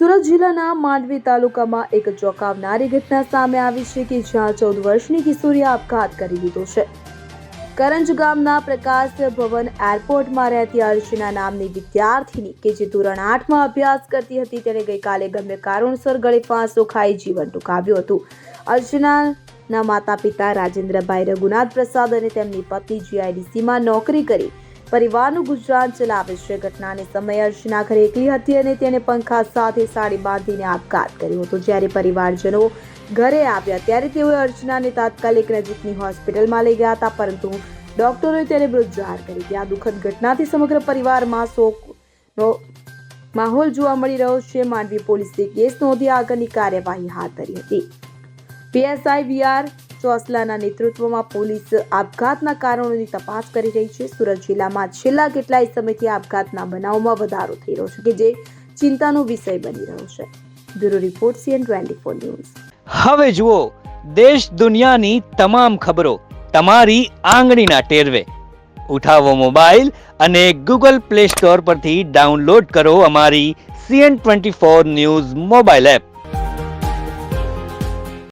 સુરત જિલ્લાના માંડવી તાલુકામાં એક ચોંકાવનારી ઘટના સામે આવી છે કે જ્યાં 14 વર્ષની કિશોરીએ આપઘાત કરી લીધો છે। કરંજ ગામના પ્રકાશ ભવન એરપોર્ટમાં રહેતી અર્ચના નામની વિદ્યાર્થીની કે જે ધોરણ 8માં અભ્યાસ કરતી હતી તેણે ગઈકાલે ગંભીર કારણોસર ગળે ફાંસો ખાઈ જીવન ટૂંકાવ્યું હતું। અર્ચનાના માતા પિતા રાજેન્દ્રભાઈ રઘુનાથ પ્રસાદ અને તેમની પત્ની જીઆઈડીસીમાં નોકરી કરી પરિવારનું ગુજરાન ચલાવે છે। ઘટનાને સમયે અર્ચના ઘરે એકલી હતી અને તેણે પંખા સાથે સાડી બાંધીને આપઘાત કર્યો હતો। જ્યારે પરિવારજનો ઘરે આવ્યા ત્યારે તેઓએ અર્ચનાને તાત્કાલિક નજીકની હોસ્પિટલમાં લઈ ગયા હતા, પરંતુ ડોક્ટરોએ તેને મૃત જાહેર કરી હતી। આ દુઃખદ ઘટનાથી સમગ્ર પરિવારમાં શોકનો માહોલ જોવા મળી રહ્યો છે। માંડવી પોલીસે કેસ નોંધી આગળની કાર્યવાહી હાથ ધરી હતી। પીએસઆઈ વીઆર ચોસલાના નેતૃત્વમાં પોલીસ આપઘાતના કારણોની તપાસ કરી રહી છે। સુરત જિલ્લામાં છેલ્લા કેટલાય સમયથી આપઘાતના બનાવોમાં વધારો થઈ રહ્યો છે કે જે ચિંતાનો વિષય બની રહ્યો છે। Bureau report CN24 news. હવે જુઓ દેશ દુનિયાની તમામ ખબરો તમારી આંગળીના ટેરવે। ઉઠાવો મોબાઈલ અને Google Play Store પરથી ડાઉનલોડ કરો અમારી CN24 ન્યૂઝ મોબાઈલ એપ।